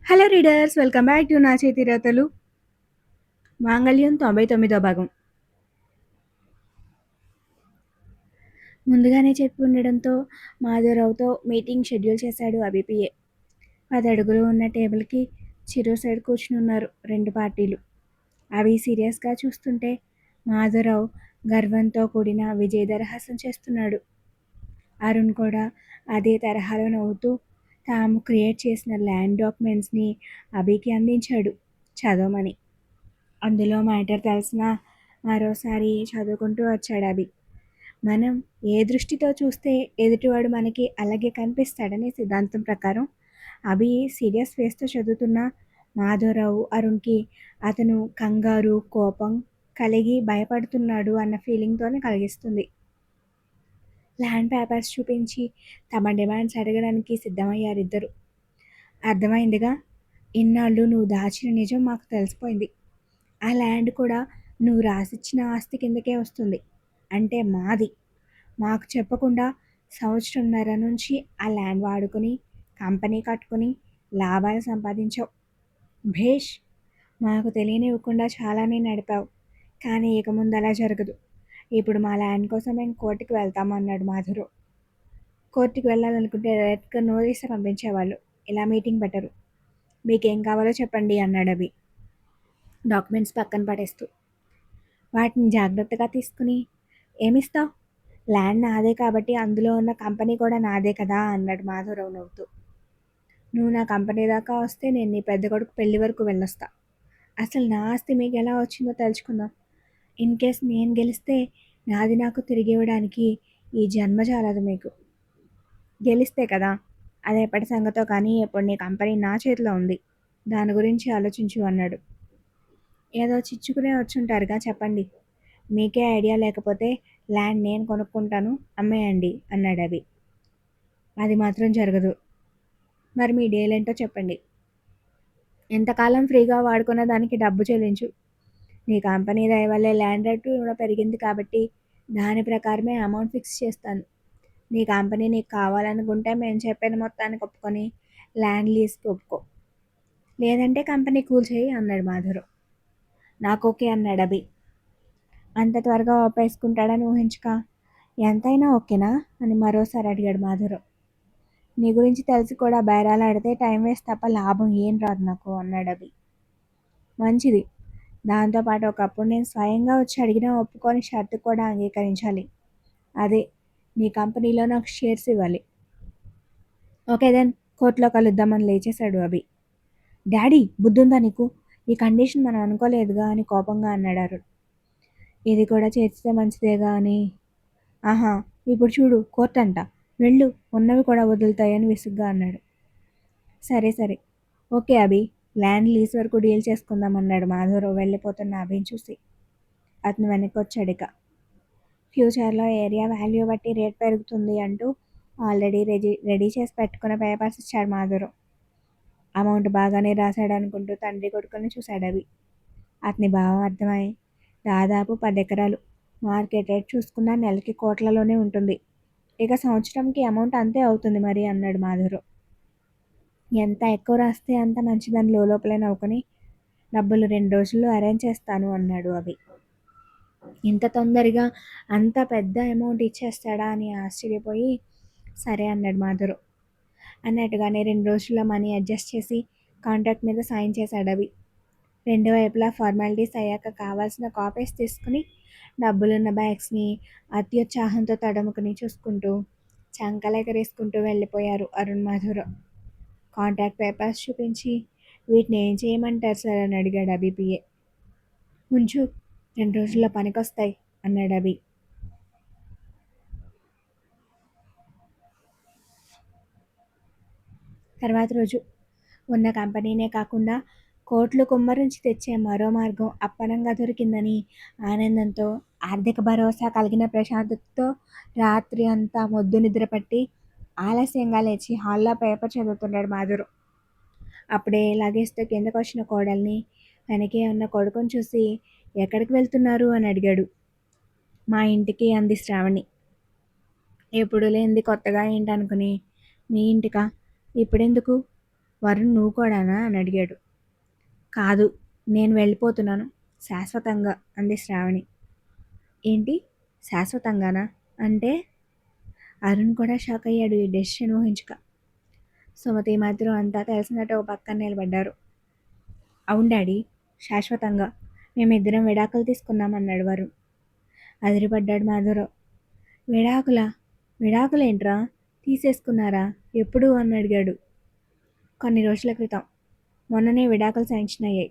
Hello readers, welcome back to నా చేతి రాతలు. మాంగళ్యం 99వ భాగం. ముందుగానే చెప్పి ఉండడంతో మాధవరావుతో మీటింగ్ షెడ్యూల్ చేశాడు అభిపిఏ. 10 అడుగులు ఉన్న టేబుల్కి చిరు సైడ్ కూర్చునున్నారు 2 పార్టీలు. అవి సీరియస్గా చూస్తుంటే మాధవరావు గర్వంతో కూడిన విజయదరహాసం చేస్తున్నాడు. అరుణ్ కూడా అదే తరహాలో నవ్వుతూ తాము క్రియేట్ చేసిన ల్యాండ్ డాక్యుమెంట్స్ని అభికి అందించాడు చదవమని. అందులో మ్యాటర్ తెలిసిన మరోసారి చదువుకుంటూ వచ్చాడు అభి. మనం ఏ దృష్టితో చూస్తే ఎదుటివాడు మనకి అలాగే కనిపిస్తాడనే సిద్ధాంతం ప్రకారం అభి సీరియస్ ఫేస్తో చదువుతున్న మాధవరావు అరుణ్కి అతను కంగారు, కోపం కలిగి భయపడుతున్నాడు అన్న ఫీలింగ్తోనే కలిగిస్తుంది. ల్యాండ్ పేపర్స్ చూపించి తమ డిమాండ్స్ అడగడానికి సిద్ధమయ్యారిద్దరు. అర్థమైందిగా, ఇన్నాళ్ళు నువ్వు దాచిన నిజం మాకు తెలిసిపోయింది. ఆ ల్యాండ్ కూడా నువ్వు రాసిచ్చిన ఆస్తి కిందకే వస్తుంది. అంటే మాది. మాకు చెప్పకుండా సంవత్సరంన్నర నుంచి ఆ ల్యాండ్ వాడుకొని కంపెనీ కట్టుకొని లాభాలు సంపాదించావు. భేష్, మాకు తెలియనివ్వకుండా చాలానే నడిపావు. కానీ ఇక ముందు అలా జరగదు. ఇప్పుడు మా ల్యాండ్ కోసం మేము కోర్టుకి వెళ్తాము అన్నాడు మాధురావు. కోర్టుకి వెళ్ళాలనుకుంటే డైరెక్ట్గా నోటీస్ పంపించేవాళ్ళు, ఇలా మీటింగ్ పెట్టరు. మీకేం కావాలో చెప్పండి అన్నాడు అభి డాక్యుమెంట్స్ పక్కన పడేస్తూ. వాటిని జాగ్రత్తగా తీసుకుని ఏమిస్తావు? ల్యాండ్ నాదే కాబట్టి అందులో ఉన్న కంపెనీ కూడా నాదే కదా అన్నాడు మాధవరావు నవ్వుతూ. నువ్వు నా కంపెనీ దాకా వస్తే నేను నీ పెద్ద కొడుకు పెళ్లి వరకు వెళ్ళొస్తా. అసలు నా ఆస్తి మీకు ఎలా వచ్చిందో తెలుసుకుందాం. ఇన్ కేస్ నేను గెలిస్తే నాది నాకు తిరిగి ఇవ్వడానికి ఈ జన్మ చాలదు మీకు. గెలిస్తే కదా, అది ఎప్పటి సంగతో కానీ ఇప్పుడు నీ కంపెనీ నా చేతిలో ఉంది. దాని గురించి ఆలోచించు అన్నాడు. ఏదో చిచ్చుకునే వచ్చుంటారుగా, చెప్పండి. మీకే ఐడియా లేకపోతే ల్యాండ్ నేను కొనుక్కుంటాను, అమ్మేయండి అన్నాడు అభి. అది మాత్రం జరగదు. మరి మీ డీల్ చెప్పండి. ఎంతకాలం ఫ్రీగా వాడుకున్న దానికి డబ్బు చెల్లించు. నీ కంపెనీ దయ వల్లే ల్యాండ్ రేటు కూడా పెరిగింది కాబట్టి దాని ప్రకారమే అమౌంట్ ఫిక్స్ చేస్తాను. నీ కంపెనీ నీకు కావాలనుకుంటే మేము చెప్పిన మొత్తానికి ఒప్పుకొని ల్యాండ్ లీజ్కి ఒప్పుకో, లేదంటే కంపెనీ కూల్చేయి అన్నాడు మాధురావు. నాకు ఓకే అన్నాడు అభి. అంత త్వరగా ఒప్పేసుకుంటాడని ఊహించుక. ఎంతైనా ఓకేనా అని మరోసారి అడిగాడు మాధురావు. నీ గురించి తెలిసి కూడా బేరాలు ఆడితే టైం వేస్ట్ తప్ప లాభం ఏం రాదు నాకు అన్నాడు అభి. మంచిది. దాంతోపాటు ఒకప్పుడు నేను స్వయంగా వచ్చి అడిగినా ఒప్పుకొని షరతు కూడా అంగీకరించాలి. అదే, నీ కంపెనీలో నాకు షేర్స్ ఇవ్వాలి. ఓకే దెన్, కోర్టులో కలుద్దామని లేచేశాడు అభి. డాడీ, బుద్ధుందా నీకు? ఈ కండిషన్ మనం అనుకోలేదుగా అని కోపంగా అన్నాడు అరుణ్. ఇది కూడా చేస్తే మంచిదేగా అని. ఆహా, ఇప్పుడు చూడు కోర్టు అంట, వెళ్ళు, ఉన్నవి కూడా వదులుతాయని విసుగ్గా అన్నాడు. సరే సరే, ఓకే అభి, ల్యాండ్ లీజ్ వరకు డీల్ చేసుకుందాం అన్నాడు మాధవరావు వెళ్ళిపోతున్న అభిని చూసి. అతను వెనక్కి వచ్చాడిక. ఫ్యూచర్లో ఏరియా వాల్యూ బట్టి రేట్ పెరుగుతుంది అంటూ ఆల్రెడీ రెడీ చేసి పెట్టుకున్న పేపర్స్ ఇచ్చాడు మాధవరావు. అమౌంట్ బాగానే రాశాడు అనుకుంటూ తండ్రి కొడుకుని చూశాడు అవి. అతని భావం అర్థమై, దాదాపు 10 ఎకరాలు, మార్కెట్ రేట్ చూసుకున్నా నెలకి కోట్లలోనే ఉంటుంది. ఇక సంవత్సరంకి అమౌంట్ అంతే అవుతుంది మరి అన్నాడు మాధవరావు. ఎంత ఎక్కువ రాస్తే అంత మంచిదని లోపలే నవ్వుకొని, డబ్బులు 2 రోజుల్లో అరేంజ్ చేస్తాను అన్నాడు అవి. ఇంత తొందరగా అంత పెద్ద అమౌంట్ ఇచ్చేస్తాడా అని ఆశ్చర్యపోయి సరే అన్నాడు మాధురావు. అన్నట్టుగానే 2 రోజుల్లో మనీ అడ్జస్ట్ చేసి కాంట్రాక్ట్ మీద సైన్ చేశాడు అవి. 2 వైపులా ఫార్మాలిటీస్ అయ్యాక కావాల్సిన కాపీస్ తీసుకుని డబ్బులున్న బ్యాగ్స్ని అత్యుత్సాహంతో తడుముకుని చూసుకుంటూ చంకలెగరేసుకుంటూ వెళ్ళిపోయారు అరుణ్ మాధురావు. కాంట్రాక్ట్ పేపర్స్ చూపించి వీటిని ఏం చేయమంటారు సార్ అని అడిగాడు అభిపిఏ. ఉంచు, 2 రోజుల్లో పనికొస్తాయి అన్నాడు అభి. తర్వాత రోజు ఉన్న కంపెనీనే కాకుండా కోట్లు కుమ్మరించి తెచ్చే మరో మార్గం అప్పనంగా దొరికిందని ఆనందంతో, ఆర్థిక భరోసా కలిగిన ప్రశాంతతతో రాత్రి అంతా మొద్దు నిద్ర పట్టి ఆలస్యంగా లేచి హాల్లో పేపర్ చదువుతున్నాడు మాధురు. అప్పుడే లగేజ్తో కిందకు వచ్చిన కోడల్ని, వెనకే ఉన్న కొడుకుని చూసి ఎక్కడికి వెళ్తున్నారు అని అడిగాడు. మా ఇంటికి అంది శ్రావణి. ఎప్పుడు లేనిది కొత్తగా ఏంటనుకుని, మీ ఇంటికా? ఇప్పుడెందుకు? వరుణ్ నువ్వు కూడానా అని అడిగాడు. కాదు, నేను వెళ్ళిపోతున్నాను శాశ్వతంగా అంది శ్రావణి. ఏంటి శాశ్వతంగానా అంటే? అరుణ్ కూడా షాక్ అయ్యాడు ఈ డెసిషన్ ఊహించక. సుమతి మాత్రం అంతా తెలిసినట్టు ఓ పక్కన నిలబడ్డారు. అవును డాడీ, శాశ్వతంగా మేమిద్దరం విడాకులు తీసుకున్నామన్నాడు వరుణ్. అదిరిపడ్డాడు మాధవరావు. విడాకులా? విడాకులేంట్రా? తీసేసుకున్నారా? ఎప్పుడు అని అడిగాడు. కొన్ని రోజుల క్రితం. మొన్ననే విడాకులు శాంక్షన్ అయ్యాయి.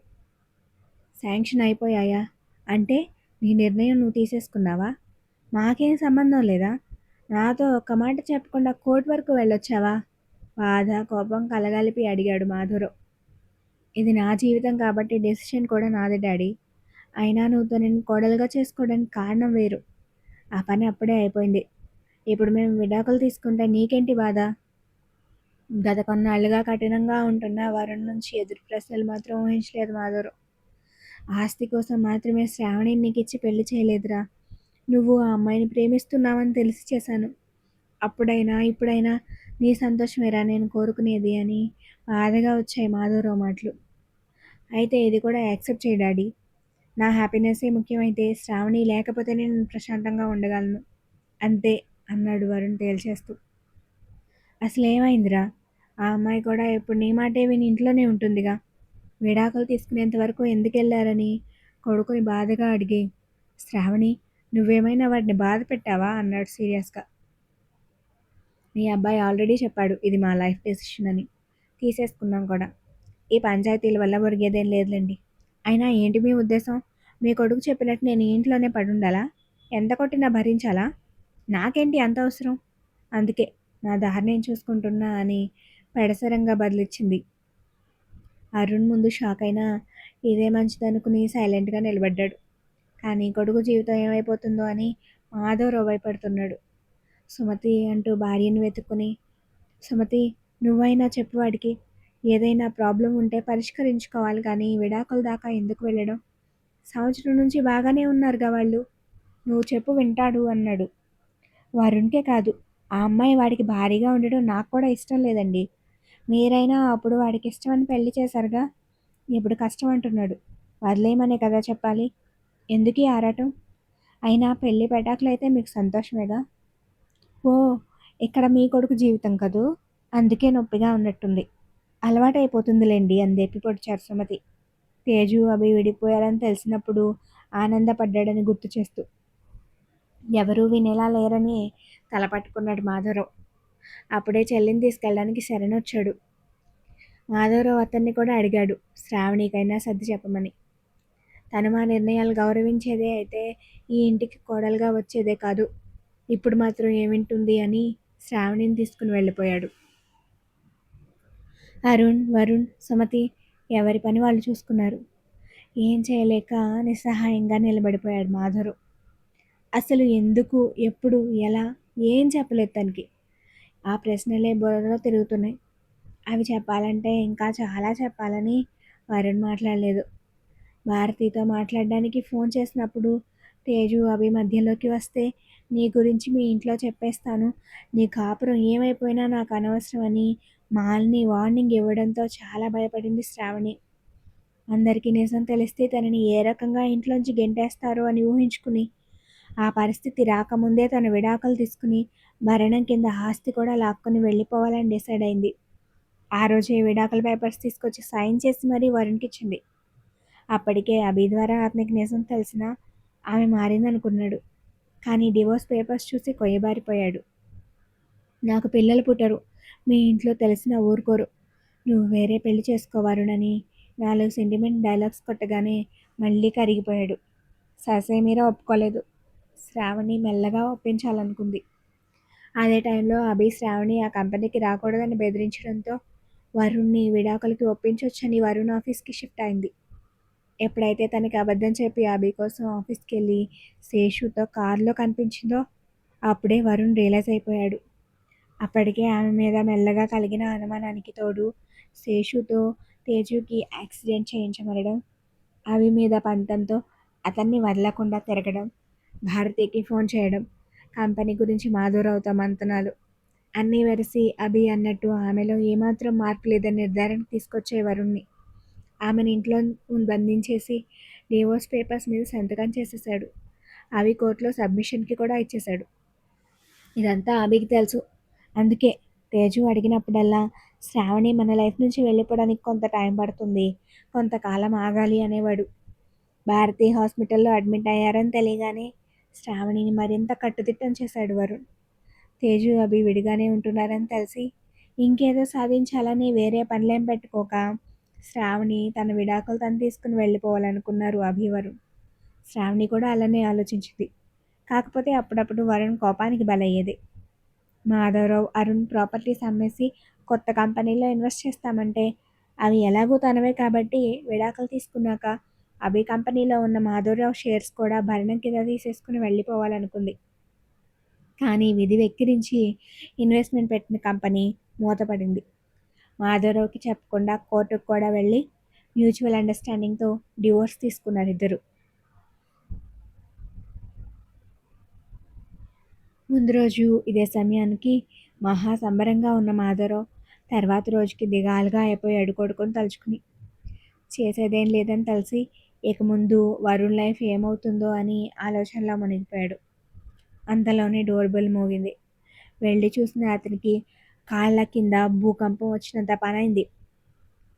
శాంక్షన్ అయిపోయాయా? అంటే నీ నిర్ణయం నువ్వు తీసేసుకున్నావా? మాకేం సంబంధం లేదా? నాతో ఒక్క మాట చెప్పకుండా కోర్టు వరకు వెళ్ళొచ్చావా? బాధ కోపం కలగలిపి అడిగాడు మాధురావు. ఇది నా జీవితం కాబట్టి డెసిషన్ కూడా నాదే డాడీ. అయినా నువ్వు తనని కోడలుగా చేసుకోవడానికి కారణం వేరు. ఆ పని అప్పుడే అయిపోయింది. ఇప్పుడు మేము విడాకులు తీసుకుంటే నీకేంటి బాధ? గత కొన్నాళ్లుగా కఠినంగా ఉంటున్న వరుణ్ నుంచి ఎదురు ప్రశ్నలు మాత్రం ఊహించలేదు మాధురావు. ఆస్తి కోసం మాత్రమే శ్రావణిని నీకిచ్చి పెళ్లి చేయలేదురా. నువ్వు ఆ అమ్మాయిని ప్రేమిస్తున్నావని తెలిసి చేశాను. అప్పుడైనా ఇప్పుడైనా నీ సంతోషమేరా నేను కోరుకునేది అని బాధగా వచ్చాయి మాధవరావు మాటలు. అయితే ఇది కూడా యాక్సెప్ట్ చేయి డాడీ. నా హ్యాపీనెస్సే ముఖ్యమైతే శ్రావణి లేకపోతేనే నేను ప్రశాంతంగా ఉండగలను అంతే అన్నాడు వరుణ్ తేల్చేస్తూ. అసలేమైందిరా? ఆ అమ్మాయి కూడా ఎప్పుడు నీ మాటే విని ఇంట్లోనే ఉంటుందిగా. విడాకులు తీసుకునేంత వరకు ఎందుకెళ్లారని కొడుకుని బాధగా అడిగి, శ్రావణి నువ్వేమైనా వాడిని బాధ పెట్టావా అన్నాడు సీరియస్గా. మీ అబ్బాయి ఆల్రెడీ చెప్పాడు ఇది మా లైఫ్ డెసిషన్ అని. తీసేసుకున్నాం కూడా. ఈ పంచాయతీల వల్ల ఒరిగేదేం లేదులేండి. అయినా ఏంటి మీ ఉద్దేశం? మీ కొడుకు చెప్పినట్టు నేను ఈ ఇంట్లోనే పడుండాలా? ఎంత కొట్టినా భరించాలా? నాకేంటి అంత అవసరం? అందుకే నా దారి నేను చూసుకుంటున్నా అని పెడసరంగా బదిలిచ్చింది. అరుణ్ ముందు షాక్ అయినా ఇదే మంచిదనుకుని సైలెంట్గా నిలబడ్డాడు. కానీ కొడుకు జీవితం ఏమైపోతుందో అని మాధవ్ భయపడుతున్నాడు. సుమతి అంటూ భార్యను వెతుక్కుని, సుమతి నువ్వైనా చెప్పు వాడికి. ఏదైనా ప్రాబ్లం ఉంటే పరిష్కరించుకోవాలి కానీ విడాకుల దాకా ఎందుకు వెళ్ళడం? సంవత్సరం నుంచి బాగానే ఉన్నారుగా వాళ్ళు. నువ్వు చెప్పు వింటాడు అన్నాడు. వరుణ్కే కాదు, ఆ అమ్మాయి వాడికి భారీగా ఉండడం నాకు కూడా ఇష్టం లేదండి. మీరైనా అప్పుడు వాడికి ఇష్టమని పెళ్లి చేశారుగా. ఇప్పుడు కష్టం అంటున్నాడు. వదిలేయమనే కదా చెప్పాలి. ఎందుకీ ఆరాటం? అయినా పెళ్లి పెటాకులైతే మీకు సంతోషమేగా. ఓ, ఇక్కడ మీ కొడుకు జీవితం కదూ, అందుకే నొప్పిగా ఉన్నట్టుంది. అలవాటైపోతుందిలేండి అందేపి పొడిచారు సుమతి. తేజు అభి విడిపోయారని తెలిసినప్పుడు ఆనందపడ్డాడని గుర్తు చేస్తూ. ఎవరూ వినేలా లేరని తల పట్టుకున్నాడు మాధవరావు. అప్పుడే చెల్లిని తీసుకెళ్ళడానికి శరణొచ్చాడు. మాధవరావు అతన్ని కూడా అడిగాడు శ్రావణికైనా సర్ది చెప్పమని. తను మా నిర్ణయాలు గౌరవించేదే అయితే ఈ ఇంటికి కోడలుగా వచ్చేదే కాదు. ఇప్పుడు మాత్రం ఏమింటుంది అని శ్రావణిని తీసుకుని వెళ్ళిపోయాడు. అరుణ్, వరుణ్, సుమతి ఎవరి పని వాళ్ళు చూసుకున్నారు. ఏం చేయలేక నిస్సహాయంగా నిలబడిపోయాడు మాధురు. అసలు ఎందుకు, ఎప్పుడు, ఎలా, ఏం చెప్పలేదు తనకి. ఆ ప్రశ్నలే బుర్రలో తిరుగుతున్నాయి. అవి చెప్పాలంటే ఇంకా చాలా చెప్పాలని వరుణ్ మాట్లాడలేదు. భారతితో మాట్లాడడానికి ఫోన్ చేసినప్పుడు తేజు అభి మధ్యలోకి వస్తే నీ గురించి మీ ఇంట్లో చెప్పేస్తాను, నీ కాపురం ఏమైపోయినా నాకు అనవసరం అని మాల్ని వార్నింగ్ ఇవ్వడంతో చాలా భయపడింది శ్రావణి. అందరికీ నిజం తెలిస్తే తనని ఏ రకంగా ఇంట్లోంచి గెంటేస్తారో అని ఊహించుకుని ఆ పరిస్థితి రాకముందే తన విడాకులు తీసుకుని మరణం కింద ఆస్తి కూడా లాక్కొని వెళ్ళిపోవాలని డిసైడ్ అయింది. ఆ రోజే విడాకుల పేపర్స్ తీసుకొచ్చి సైన్ చేసి మరీ వరుణ్కిచ్చింది. అప్పటికే అభి ద్వారా అతనికి నిజం తెలిసినా ఆమె మారిందనుకున్నాడు. కానీ డివోర్స్ పేపర్స్ చూసి కొయ్యబారిపోయాడు. నాకు పిల్లలు పుట్టరు, మీ ఇంట్లో తెలిసినా ఊరుకోరు, నువ్వు వేరే పెళ్లి చేసుకోవారునని 4 సెంటిమెంట్ డైలాగ్స్ కొట్టగానే మళ్ళీ కరిగిపోయాడు. ససేమీరా ఒప్పుకోలేదు. శ్రావణి మెల్లగా ఒప్పించాలనుకుంది. అదే టైంలో అభి శ్రావణి ఆ కంపెనీకి రాకూడదని బెదిరించడంతో వరుణ్ని విడాకులకి ఒప్పించొచ్చని వరుణ్ ఆఫీస్కి షిఫ్ట్ అయింది. ఎప్పుడైతే తనకి అబద్ధం చెప్పి అభి కోసం ఆఫీస్కి వెళ్ళి శేషుతో కారులో కనిపించిందో అప్పుడే వరుణ్ రియలైజ్ అయిపోయాడు. అప్పటికే ఆమె మీద మెల్లగా కలిగిన అనుమానానికి తోడు శేషుతో తేజుకి యాక్సిడెంట్ చేయించమనడం, అభి మీద పంతంతో అతన్ని వదలకుండా తిరగడం, భారతికి ఫోన్ చేయడం, కంపెనీ గురించి మాధవరావుతో మంతనాలు, అన్నీ వెరసి అభి అన్నట్టు ఆమెలో ఏమాత్రం మార్పు లేదని నిర్ధారణకు తీసుకొచ్చే వరుణ్ణి. ఆమెను ఇంట్లో బంధించేసి డివోర్స్ పేపర్స్ మీద సంతకం చేసేశాడు. అవి కోర్టులో సబ్మిషన్కి కూడా ఇచ్చేశాడు. ఇదంతా అభికి తెలుసు. అందుకే తేజు అడిగినప్పుడల్లా శ్రావణి మన లైఫ్ నుంచి వెళ్ళిపోవడానికి కొంత టైం పడుతుంది, కొంతకాలం ఆగాలి అనేవాడు. భారతి హాస్పిటల్లో అడ్మిట్ అయ్యారని తెలియగానే శ్రావణిని మరింత కట్టుదిట్టం చేశాడు వరుణ్. తేజు అభి విడిగానే ఉంటున్నారని తెలిసి ఇంకేదో సాధించాలని వేరే పనులేం పెట్టుకోక శ్రావణి తన విడాకులు తను తీసుకుని వెళ్ళిపోవాలనుకున్నారు అభి వరుణ్. శ్రావణి కూడా అలానే ఆలోచించింది. కాకపోతే అప్పుడప్పుడు వరుణ్ కోపానికి బలయ్యేది. మాధవరావు అరుణ్ ప్రాపర్టీస్ అమ్మేసి కొత్త కంపెనీలో ఇన్వెస్ట్ చేస్తామంటే అవి ఎలాగూ తనవే కాబట్టి విడాకులు తీసుకున్నాక అభి కంపెనీలో ఉన్న మాధవరావు షేర్స్ కూడా భరణం కింద తీసేసుకుని వెళ్ళిపోవాలనుకుంది. కానీ విధి వెక్కిరించి ఇన్వెస్ట్మెంట్ పెట్టిన కంపెనీ మూతపడింది. మాధవరావుకి చెప్పకుండా కోర్టుకు కూడా వెళ్ళి మ్యూచువల్ అండర్స్టాండింగ్తో డివోర్స్ తీసుకున్నారు ఇద్దరు. ముందు రోజు ఇదే సమయానికి మహా సంబరంగా ఉన్న మాధవరావు తర్వాత రోజుకి దిగాలుగా అయిపోయాడు కొడుకుని తలుచుకుని. చేసేదేం లేదని తెలిసి ఇక ముందు వరుణ్ లైఫ్ ఏమవుతుందో అని ఆలోచనలో మునిగిపోయాడు. అంతలోనే డోర్ బెల్ మోగింది. వెళ్ళి చూసిన అతనికి కాళ్ళ కింద భూకంపం వచ్చినంత పనైంది.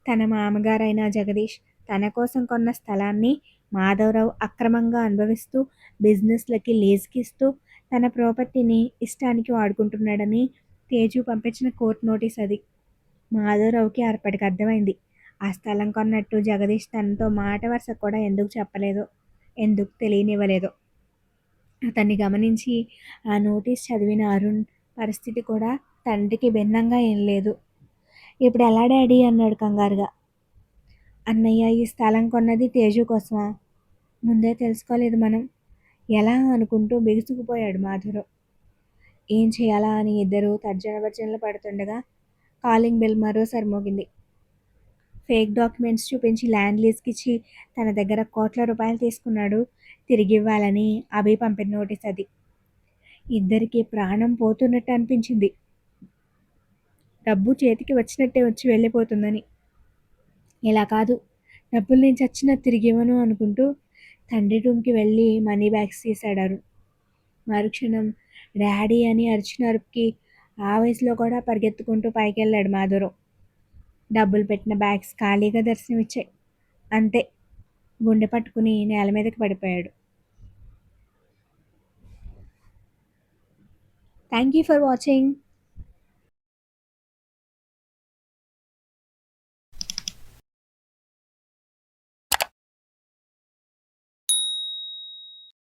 తన మామగారైన జగదీష్ తన కోసం కొన్న స్థలాన్ని మాధవరావు అక్రమంగా అనుభవిస్తూ బిజినెస్లకి లీజుకి ఇస్తూ తన ప్రాపర్టీని ఇష్టానికి వాడుకుంటున్నాడని తేజు పంపించిన కోర్టు నోటీస్ అది. మాధవరావుకి అప్పటికి అర్థమైంది. ఆ స్థలం కొన్నట్టు జగదీష్ తనతో మాట వరుస కూడా ఎందుకు చెప్పలేదో, ఎందుకు తెలియనివ్వలేదో. అతన్ని గమనించి ఆ నోటీస్ చదివిన అరుణ్ పరిస్థితి కూడా తండ్రికి భిన్నంగా ఏం లేదు. ఇప్పుడు ఎలా డాడీ అన్నాడు కంగారుగా. అన్నయ్య ఈ స్థలం కొన్నది తేజు కోసమా? ముందే తెలుసుకోలేదు మనం. ఎలా అనుకుంటూ బిగుసుకుపోయాడు మాధురావు. ఏం చేయాలా అని ఇద్దరు తర్జన భర్జనలు పడుతుండగా కాలింగ్ బెల్ మరోసారి మోగింది. ఫేక్ డాక్యుమెంట్స్ చూపించి ల్యాండ్ లీజ్కి ఇచ్చి తన దగ్గర కోట్ల రూపాయలు తీసుకున్నాడు, తిరిగి ఇవ్వాలని అభి పంపిన నోటీస్ అది. ఇద్దరికి ప్రాణం పోతున్నట్టు అనిపించింది. డబ్బు చేతికి వచ్చినట్టే వచ్చి వెళ్ళిపోతుందని. ఇలా కాదు, డబ్బులు నేను చచ్చినా తిరిగి ఇవ్వను అనుకుంటూ తండ్రి రూమ్కి వెళ్ళి మనీ బ్యాగ్స్ తీశాడు అరుణ్. మరుక్షణం డాడీ అని అరిచిన అరుపుకి ఆ వయసులో కూడా పరిగెత్తుకుంటూ పైకి వెళ్ళాడు మాధురావు. డబ్బులు పెట్టిన బ్యాగ్స్ ఖాళీగా దర్శనమిచ్చాయి. అంతే, గుండె పట్టుకుని నేల మీదకి పడిపోయాడు. Thank you for watching.